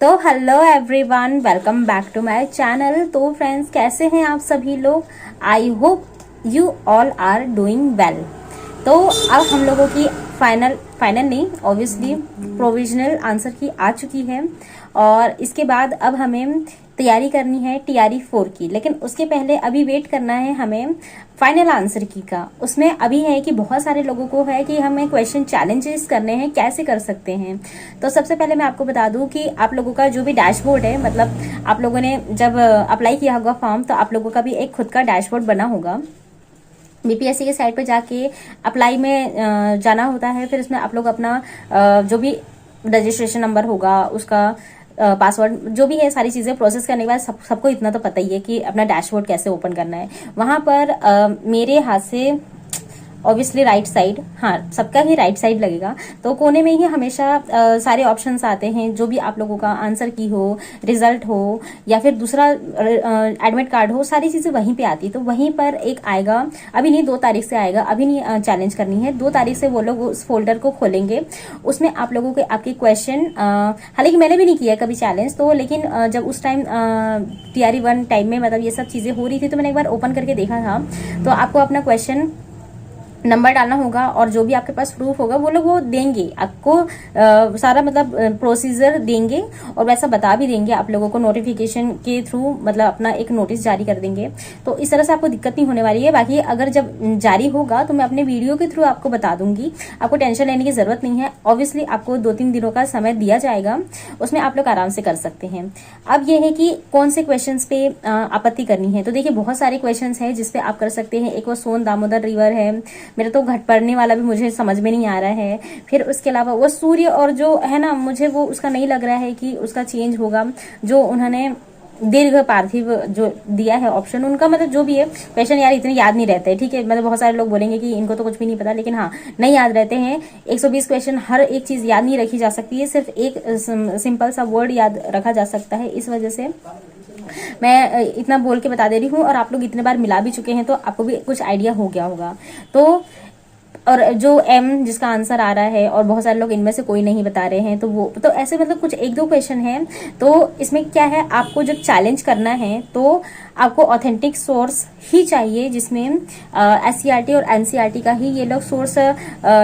तो hello everyone, welcome back to my channel. तो friends, कैसे हैं आप सभी लोग? I hope you all are doing well. तो अब हम लोगों की फाइनल नहीं, ऑब्वियसली प्रोविजनल आंसर की आ चुकी है और इसके बाद अब हमें तैयारी करनी है टीआरई 4 की। लेकिन उसके पहले अभी वेट करना है हमें फाइनल आंसर की का। उसमें अभी है कि बहुत सारे लोगों को है कि हमें क्वेश्चन चैलेंजेस करने हैं, कैसे कर सकते हैं। तो सबसे पहले मैं आपको बता दूं कि आप लोगों का जो भी डैशबोर्ड है, मतलब आप लोगों ने जब अप्लाई किया होगा फॉर्म, तो आप लोगों का भी एक खुद का डैशबोर्ड बना होगा। बीपीएससी के साइट पे जाके अप्लाई में जाना होता है। फिर उसमें आप लोग अपना जो भी रजिस्ट्रेशन नंबर होगा, उसका पासवर्ड, जो भी है, सारी चीजें प्रोसेस करने के बाद सबको इतना तो पता ही है कि अपना डैशबोर्ड कैसे ओपन करना है। वहां पर मेरे हाथ से ऑब्वियसली राइट साइड, हाँ सबका ही राइट साइड लगेगा, तो कोने में ही हमेशा सारे ऑप्शंस आते हैं। जो भी आप लोगों का आंसर की हो, रिजल्ट हो या फिर दूसरा एडमिट कार्ड हो, सारी चीजें वहीं पे आती है। तो वहीं पर एक आएगा, अभी नहीं 2 तारीख से आएगा, अभी नहीं चैलेंज करनी है, 2 तारीख से वो लोग उस फोल्डर को खोलेंगे। उसमें आप लोगों के आपके क्वेश्चन, हालांकि मैंने भी नहीं किया कभी चैलेंज, तो लेकिन जब उस टाइम टीआरई 1 टाइम में मतलब ये सब चीजें हो रही थी, तो मैंने एक बार ओपन करके देखा था। तो आपको अपना क्वेश्चन नंबर डालना होगा और जो भी आपके पास प्रूफ होगा वो लोग वो देंगे आपको, सारा मतलब प्रोसीजर देंगे और वैसा बता भी देंगे आप लोगों को नोटिफिकेशन के थ्रू, मतलब अपना एक नोटिस जारी कर देंगे। तो इस तरह से आपको दिक्कत नहीं होने वाली है। बाकी अगर जब जारी होगा तो मैं अपने वीडियो के थ्रू आपको बता दूंगी, आपको टेंशन लेने की जरूरत नहीं है। ऑब्वियसली आपको 2-3 दिनों का समय दिया जाएगा, उसमें आप लोग आराम से कर सकते हैं। अब ये है कि कौन से क्वेश्चन पे आपत्ति करनी है। तो देखिए बहुत सारे क्वेश्चन है जिसपे आप कर सकते हैं। एक वो सोन दामोदर रिवर है, मेरा तो घट पड़ने वाला भी मुझे समझ में नहीं आ रहा है। फिर उसके अलावा वो सूर्य, और जो है ना, मुझे वो उसका नहीं लग रहा है कि उसका चेंज होगा। जो उन्होंने दीर्घ पार्थिव जो दिया है ऑप्शन, उनका मतलब जो भी है क्वेश्चन यार इतने याद नहीं रहते हैं, ठीक है। मतलब बहुत सारे लोग बोलेंगे कि इनको तो कुछ भी नहीं पता, लेकिन हाँ नहीं याद रहते हैं। 120 क्वेश्चन, हर एक चीज याद नहीं रखी जा सकती है, सिर्फ एक सिंपल सा वर्ड याद रखा जा सकता है। इस वजह से मैं इतना बोल के बता दे रही हूँ, और आप लोग इतने बार मिला भी चुके हैं तो आपको भी कुछ आइडिया हो गया होगा। तो और जो एम जिसका आंसर आ रहा है, और बहुत सारे लोग इनमें से कोई नहीं बता रहे हैं, तो वो तो ऐसे मतलब कुछ 1-2 क्वेश्चन हैं। तो इसमें क्या है, आपको जब चैलेंज करना है तो आपको ऑथेंटिक सोर्स ही चाहिए, जिसमें एससीईआरटी और एनसीईआरटी का ही ये लोग सोर्स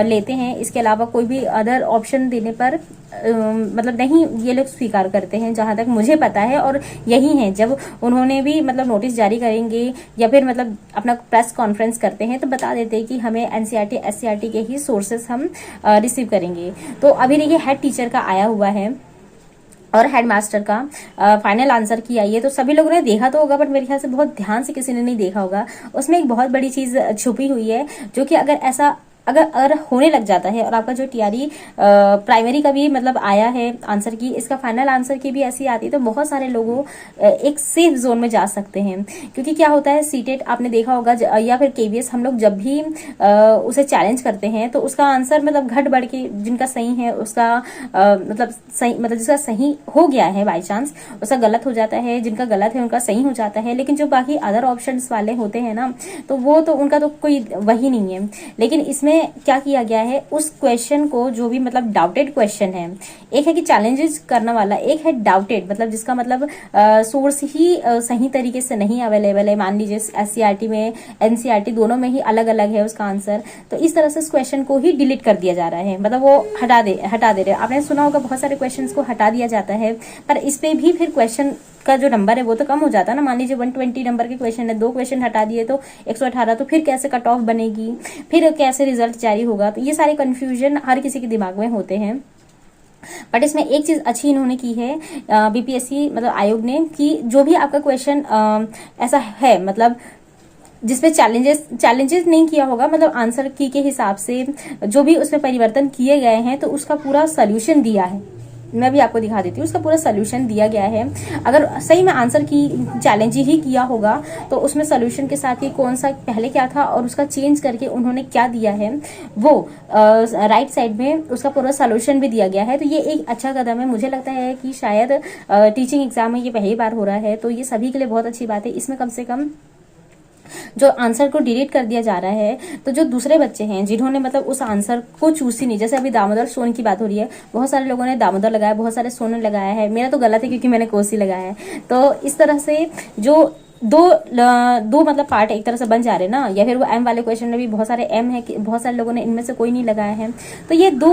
लेते हैं। इसके अलावा कोई भी अदर ऑप्शन देने पर मतलब नहीं ये लोग स्वीकार करते हैं, जहां तक मुझे पता है। और यही है, जब उन्होंने भी मतलब नोटिस जारी करेंगे या फिर मतलब अपना प्रेस कॉन्फ्रेंस करते हैं तो बता देते हैं कि हमें एनसीईआरटी एससीईआरटी के ही सोर्सेस हम रिसीव करेंगे। तो अभी देखिए हेड टीचर का आया हुआ है और हेडमास्टर का फाइनल आंसर की आई है। तो सभी लोगों ने देखा तो होगा, बट मेरे ख्याल से बहुत ध्यान से किसी ने नहीं देखा होगा। उसमें एक बहुत बड़ी चीज छुपी हुई है, जो कि अगर ऐसा अगर होने लग जाता है, और आपका जो टीआरई प्राइमरी का भी मतलब आया है आंसर की, इसका फाइनल आंसर की भी ऐसी आती है, तो बहुत सारे लोगों एक सेफ जोन में जा सकते हैं। क्योंकि क्या होता है, सीटेट आपने देखा होगा या फिर केवीएस, हम लोग जब भी उसे चैलेंज करते हैं तो उसका आंसर मतलब घट बढ़ के जिनका सही है उसका मतलब सही, मतलब जिसका सही हो गया है बाई चांस उसका गलत हो जाता है, जिनका गलत है उनका सही हो जाता है। लेकिन जो बाकी अदर ऑप्शंस वाले होते हैं ना, तो वो तो उनका तो कोई वही नहीं है। लेकिन इसमें क्या किया गया है, उस क्वेश्चन को जो भी मतलब डाउटेड क्वेश्चन है, एक है कि चैलेंजेस करने वाला, एक है डाउटेड, मतलब जिसका मतलब सोर्स ही सही तरीके से नहीं अवेलेबल है। मान लीजिए एससीईआरटी में एनसीईआरटी दोनों में ही अलग अलग है उसका आंसर, तो इस तरह से उस क्वेश्चन को ही डिलीट कर दिया जा रहा है, मतलब वो हटा दे रहे। आपने सुना होगा बहुत सारे क्वेश्चन को हटा दिया जाता है, पर इस पे भी फिर क्वेश्चन का जो नंबर है वो तो कम हो जाता है ना। मान लीजिए 120 नंबर के क्वेश्चन है, 2 क्वेश्चन हटा दिए तो 118, तो फिर कैसे कट ऑफ बनेगी, फिर कैसे रिजल्ट जारी होगा। तो ये सारे कंफ्यूजन हर किसी के दिमाग में होते हैं। बट इसमें एक चीज अच्छी इन्होंने की है बीपीएससी मतलब आयोग ने, कि जो भी आपका क्वेश्चन ऐसा है मतलब जिसपे चैलेंजेस नहीं किया होगा, मतलब आंसर की के हिसाब से जो भी उसमें परिवर्तन किए गए हैं, तो उसका पूरा सोल्यूशन दिया है। मैं भी आपको दिखा देती हूँ, उसका पूरा सोल्यूशन दिया गया है। अगर सही में आंसर की चैलेंज ही किया होगा तो उसमें सोल्यूशन के साथ ही कौन सा पहले क्या था और उसका चेंज करके उन्होंने क्या दिया है, वो राइट साइड में उसका पूरा सोल्यूशन भी दिया गया है। तो ये एक अच्छा कदम है। मुझे लगता है कि शायद टीचिंग एग्जाम में ये पहली बार हो रहा है, तो ये सभी के लिए बहुत अच्छी बात है। इसमें कम से कम जो आंसर को डिलीट कर दिया जा रहा है, तो जो दूसरे बच्चे हैं जिन्होंने मतलब उस आंसर को चूज ही नहीं, जैसे अभी दामोदर सोन की बात हो रही है, बहुत सारे लोगों ने दामोदर लगाया, बहुत सारे सोन लगाया है, मेरा तो गलत है क्योंकि मैंने कोसी लगाया है। तो इस तरह से जो दो मतलब पार्ट एक तरह से बन जा रहे हैं ना, या फिर वो एम वाले क्वेश्चन में भी बहुत सारे एम है कि बहुत सारे लोगों ने इनमें से कोई नहीं लगाया है, तो ये दो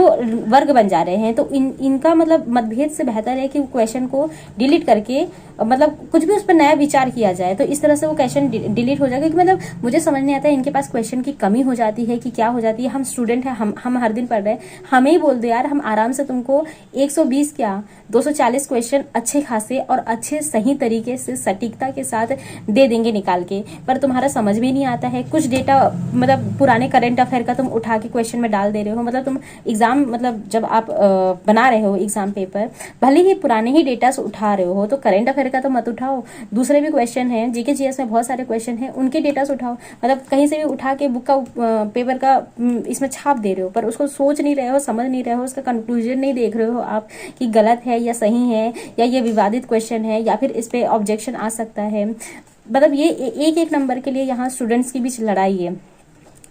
वर्ग बन जा रहे हैं। तो इनका मतलब मतभेद से बेहतर है कि क्वेश्चन को डिलीट करके मतलब कुछ भी उस पर नया विचार किया जाए, तो इस तरह से वो क्वेश्चन डिलीट हो जाएगा। क्योंकि मतलब मुझे समझ नहीं आता है इनके पास क्वेश्चन की कमी हो जाती है कि क्या हो जाती है। हम स्टूडेंट हैं, हम हर दिन पढ़ रहे हैं, हमें ही बोल दो यार, हम आराम से तुमको 120 क्या 240 क्वेश्चन अच्छे खासे और अच्छे सही तरीके से सटीकता के साथ दे देंगे निकाल के, पर तुम्हारा समझ में नहीं आता है। कुछ डेटा मतलब पुराने करंट अफेयर का तुम उठा के क्वेश्चन में डाल दे रहे हो, मतलब तुम एग्जाम मतलब जब आप बना रहे हो एग्जाम पेपर, भले ही पुराने ही डेटा से उठा रहे हो, तो करंट अफेयर का तो मत उठाओ, दूसरे भी क्वेश्चन हैं, जीके जीएस में बहुत सारे क्वेश्चन हैं, उनके डेटा से उठाओ। मतलब कहीं से भी उठा के बुक का पेपर का इसमें छाप दे रहे हो, पर उसको सोच नहीं रहे हो, समझ नहीं रहे हो, उसका कंक्लूजन नहीं देख रहे हो आप कि गलत है या सही है, या ये विवादित क्वेश्चन है, या फिर इस पे ऑब्जेक्शन आ सकता है। मतलब ये एक एक नंबर के लिए यहाँ स्टूडेंट्स की बीच लड़ाई है।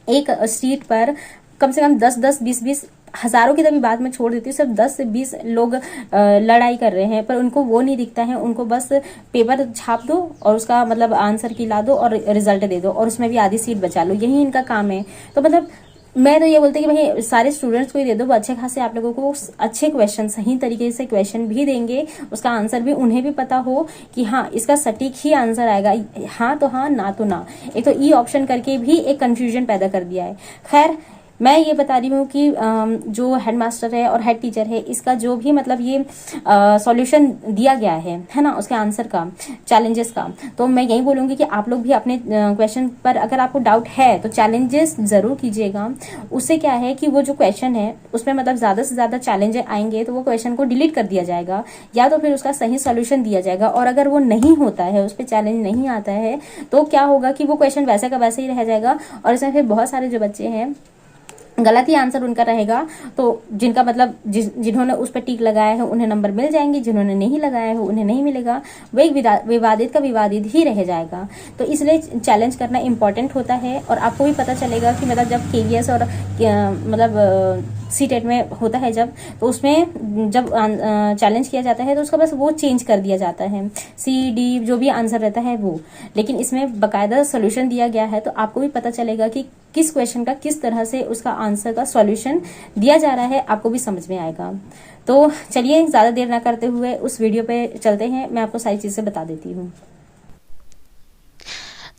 एक सीट पर कम से कम 10-10, 20-20, हजारों की तभी बात में छोड़ देती हूँ, सिर्फ 10 से 20 लोग लड़ाई कर रहे हैं, पर उनको वो नहीं दिखता है। उनको बस पेपर छाप दो और उसका मतलब आंसर की ला दो और रिजल्ट दे दो, और उसमें भी आधी सीट बचा लो, यही इनका काम है। तो मतलब मैं तो ये बोलती कि भाई सारे स्टूडेंट्स को ही दे दो, वो अच्छे खासे आप लोगों को अच्छे क्वेश्चन, सही तरीके से क्वेश्चन भी देंगे, उसका आंसर भी उन्हें भी पता हो कि हाँ इसका सटीक ही आंसर आएगा, हाँ तो हाँ, ना तो ना। एक तो ई ऑप्शन करके भी एक कंफ्यूजन पैदा कर दिया है। खैर मैं ये बता रही हूँ कि जो हेडमास्टर है और हेड टीचर है, इसका जो भी मतलब ये सॉल्यूशन दिया गया है ना, उसके आंसर का, चैलेंजेस का, तो मैं यही बोलूँगी कि आप लोग भी अपने क्वेश्चन पर अगर आपको डाउट है तो चैलेंजेस ज़रूर कीजिएगा। उससे क्या है कि वो जो क्वेश्चन है उसमें मतलब ज़्यादा से ज़्यादा चैलेंज आएंगे तो वो क्वेश्चन को डिलीट कर दिया जाएगा, या तो फिर उसका सही सोल्यूशन दिया जाएगा। और अगर वो नहीं होता है, उस पर चैलेंज नहीं आता है, तो क्या होगा कि वो क्वेश्चन वैसे का वैसे ही रह जाएगा, और इसमें फिर बहुत सारे जो बच्चे हैं गलत ही आंसर उनका रहेगा, तो जिनका मतलब जिन्होंने उस पर टिक लगाया है उन्हें नंबर मिल जाएंगे, जिन्होंने नहीं लगाया है उन्हें नहीं मिलेगा, वो एक विवादित का विवादित ही रह जाएगा। तो इसलिए चैलेंज करना इम्पोर्टेंट होता है। और आपको भी पता चलेगा कि मतलब जब केवीएस और मतलब सीटेट में होता है जब, तो उसमें जब चैलेंज किया जाता है तो उसका बस वो चेंज कर दिया जाता है, सी डी जो भी आंसर रहता है वो, लेकिन इसमें बाकायदा सोल्यूशन दिया गया है, तो आपको भी पता चलेगा कि किस क्वेश्चन का किस तरह से उसका आंसर का सॉल्यूशन दिया जा रहा है, आपको भी समझ में आएगा। तो चलिए ज़्यादा देर ना करते हुए उस वीडियो पे चलते हैं, मैं आपको सारी चीज़ें बता देती हूँ।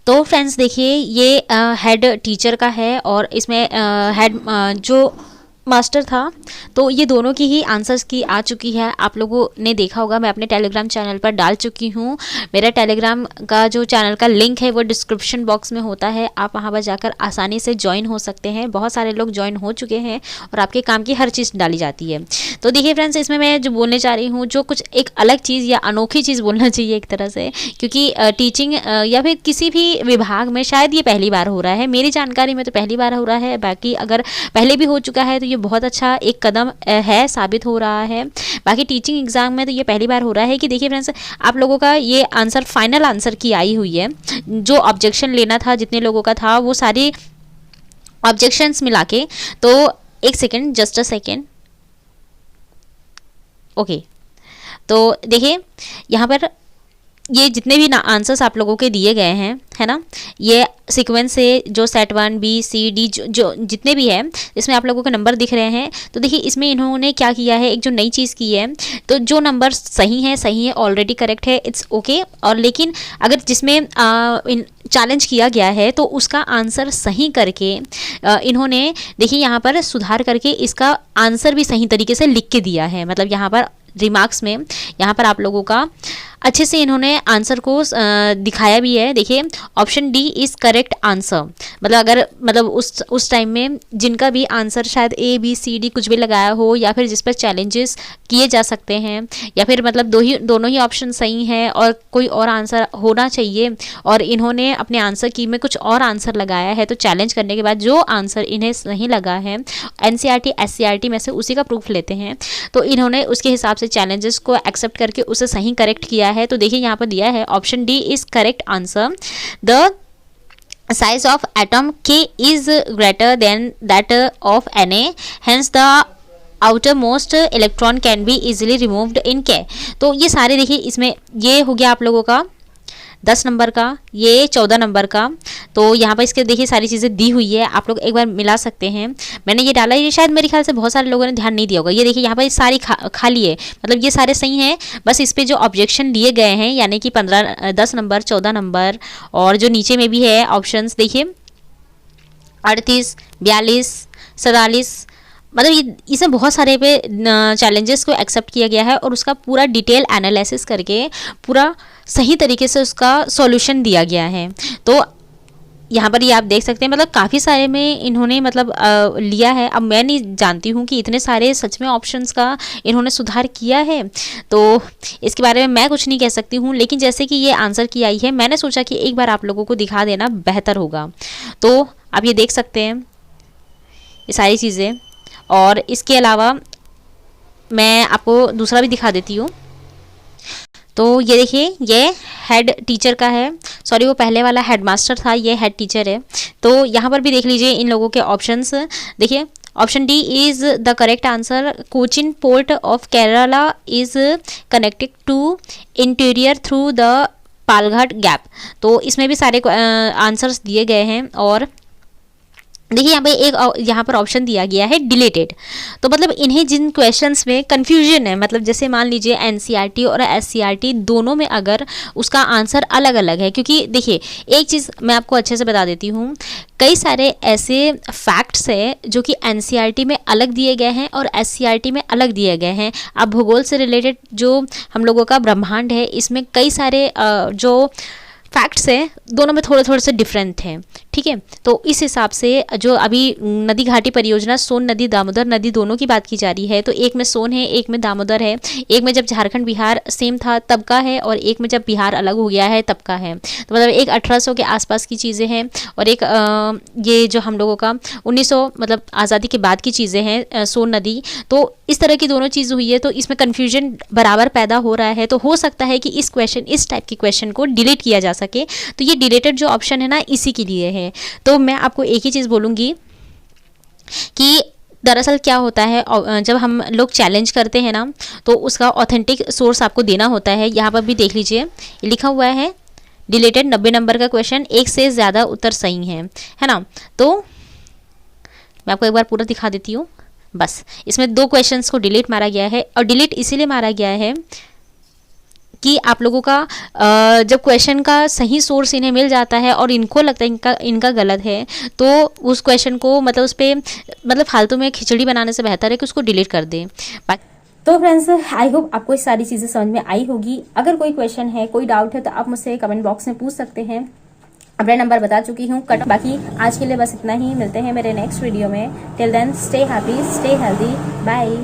तो फ्रेंड्स देखिए, ये हेड टीचर का है और इसमें हेड जो मास्टर था, तो ये दोनों की ही आंसर्स की आ चुकी है। आप लोगों ने देखा होगा, मैं अपने टेलीग्राम चैनल पर डाल चुकी हूँ। मेरा टेलीग्राम का जो चैनल का लिंक है वो डिस्क्रिप्शन बॉक्स में होता है, आप वहाँ पर जाकर आसानी से ज्वाइन हो सकते हैं। बहुत सारे लोग ज्वाइन हो चुके हैं और आपके काम की हर चीज़ डाली जाती है। तो देखिए फ्रेंड्स, इसमें मैं जो बोलने चाह रही हूँ, जो कुछ एक अलग चीज़ या अनोखी चीज़ बोलना चाहिए एक तरह से, क्योंकि टीचिंग या फिर किसी भी विभाग में शायद ये पहली बार हो रहा है। मेरी जानकारी में तो पहली बार हो रहा है, बाकी अगर पहले भी हो चुका है तो ये बहुत अच्छा एक कदम है, साबित हो रहा है। बाकी टीचिंग एग्जाम में तो ये पहली बार हो रहा है कि देखिए फ्रेंड्स, आप लोगों का ये आंसर फाइनल आंसर की आई हुई है। जो ऑब्जेक्शन लेना था जितने लोगों का था, वो सारी ऑब्जेक्शंस मिला के, तो एक second, just a second, okay. तो देखिए यहाँ पर ये जितने भी आंसर्स आप लोगों के दिए गए हैं, है ना, ये सीक्वेंस से जो सेट 1 बी सी डी जो जितने भी हैं, इसमें आप लोगों के नंबर दिख रहे हैं। तो देखिए इसमें इन्होंने क्या किया है, एक जो नई चीज़ की है, तो जो नंबर सही है ऑलरेडी करेक्ट है, इट्स ओके। और लेकिन अगर जिसमें चैलेंज किया गया है तो उसका आंसर सही करके इन्होंने देखिए यहाँ पर सुधार करके इसका आंसर भी सही तरीके से लिख के दिया है। मतलब यहाँ पर रिमार्क्स में यहाँ पर आप लोगों का अच्छे से इन्होंने आंसर को दिखाया भी है। देखिए option D is correct answer, मतलब अगर मतलब उस टाइम में जिनका भी आंसर शायद ए बी सी डी कुछ भी लगाया हो, या फिर जिस पर चैलेंजेस किए जा सकते हैं, या फिर मतलब दोनों ही ऑप्शन सही हैं और कोई और आंसर होना चाहिए, और इन्होंने अपने आंसर की में कुछ और आंसर लगाया है, तो चैलेंज करने के बाद जो आंसर इन्हें सही लगा है, एनसीईआरटी एससीईआरटी में से उसी का प्रूफ लेते हैं, तो इन्होंने उसके हिसाब से चैलेंजेस को एक्सेप्ट करके उसे सही करेक्ट किया है। तो देखिए यहाँ पर दिया है option D is correct answer. The size of atom K is greater than that of Na, hence the outermost electron can be easily removed in K। तो ये सारे देखिए, इसमें ये हो गया आप लोगों का 10 नंबर का, ये 14 नंबर का। तो यहाँ पर इसके देखिए सारी चीज़ें दी हुई है, आप लोग एक बार मिला सकते हैं। मैंने ये डाला, ये शायद मेरे ख्याल से बहुत सारे लोगों ने ध्यान नहीं दिया होगा। ये देखिए यहाँ पर सारी खाली है, मतलब ये सारे सही हैं, बस इस पर जो ऑब्जेक्शन लिए गए हैं यानी कि 10 नंबर, 14 नंबर, और जो नीचे में भी है ऑप्शंस देखिए 38, 42, 47, मतलब इसमें बहुत सारे पे चैलेंजेस को एक्सेप्ट किया गया है और उसका पूरा डिटेल एनालिसिस करके पूरा सही तरीके से उसका सॉल्यूशन दिया गया है। तो यहाँ पर ये आप देख सकते हैं, मतलब काफ़ी सारे में इन्होंने मतलब लिया है। अब मैं नहीं जानती हूँ कि इतने सारे सच में ऑप्शंस का इन्होंने सुधार किया है, तो इसके बारे में मैं कुछ नहीं कह सकती हूँ। लेकिन जैसे कि ये आंसर की आई है, मैंने सोचा कि एक बार आप लोगों को दिखा देना बेहतर होगा। तो आप ये देख सकते हैं ये सारी चीज़ें, और इसके अलावा मैं आपको दूसरा भी दिखा देती हूँ। तो ये देखिए, ये हेड टीचर का है, सॉरी वो पहले वाला हेडमास्टर था, ये हेड टीचर है। तो यहाँ पर भी देख लीजिए इन लोगों के ऑप्शंस देखिए। Option D is the correct answer. Cochin port of Kerala is connected to interior through the Palghat gap. तो इसमें भी सारे आंसर्स दिए गए हैं। और देखिए यहाँ पर ऑप्शन दिया गया है डिलीटेड। तो मतलब इन्हें जिन क्वेश्चंस में कंफ्यूजन है, मतलब जैसे मान लीजिए एनसीईआरटी और एससीईआरटी दोनों में अगर उसका आंसर अलग अलग है, क्योंकि देखिए एक चीज़ मैं आपको अच्छे से बता देती हूँ, कई सारे ऐसे फैक्ट्स हैं जो कि एनसीईआरटी में अलग दिए गए हैं और एससीईआरटी में अलग दिए गए हैं। अब भूगोल से रिलेटेड जो हम लोगों का ब्रह्मांड है, इसमें कई सारे जो फैक्ट्स हैं दोनों में थोड़े थोड़े से डिफरेंट हैं, ठीक है। तो इस हिसाब से जो अभी नदी घाटी परियोजना सोन नदी दामोदर नदी दोनों की बात की जा रही है, तो एक में सोन है, एक में दामोदर है, एक में जब झारखंड बिहार सेम था तब का है और एक में जब बिहार अलग हो गया है तब का है। तो मतलब एक 1800 के आसपास की चीज़ें हैं और एक ये जो हम लोगों का 1900 मतलब आज़ादी के बाद की चीज़ें हैं सोन नदी। तो इस तरह की दोनों चीज़ हुई है, तो इसमें कन्फ्यूजन बराबर पैदा हो रहा है। तो हो सकता है कि इस टाइप की क्वेश्चन को डिलीट किया जा सके। तो ये डिलीटेड जो ऑप्शन है ना, इसी के लिए है। तो मैं आपको एक ही चीज़ बोलूँगी कि दरअसल क्या होता है, जब हम लोग चैलेंज करते हैं ना, तो उसका ऑथेंटिक सोर्स आपको देना होता है। यहाँ पर भी देख लीजिए लिखा हुआ है डिलीटेड 90 नंबर का क्वेश्चन, एक से ज़्यादा उत्तर सही है ना। तो मैं आपको एक बार पूरा दिखा देती हूँ। बस इसमें 2 क्वेश्चंस को डिलीट मारा गया है, और डिलीट इसीलिए मारा गया है कि आप लोगों का जब क्वेश्चन का सही सोर्स इन्हें मिल जाता है और इनको लगता है इनका गलत है, तो उस क्वेश्चन को मतलब उस पर मतलब फालतू में खिचड़ी बनाने से बेहतर है कि उसको डिलीट कर दें। तो फ्रेंड्स, आई होप आपको ये सारी चीज़ें समझ में आई होगी। अगर कोई क्वेश्चन है, कोई डाउट है, तो आप मुझसे कमेंट बॉक्स में पूछ सकते हैं। अपना नंबर बता चुकी हूँ कट। बाकी आज के लिए बस इतना ही, मिलते हैं मेरे नेक्स्ट वीडियो में। Till then stay happy, stay healthy, bye.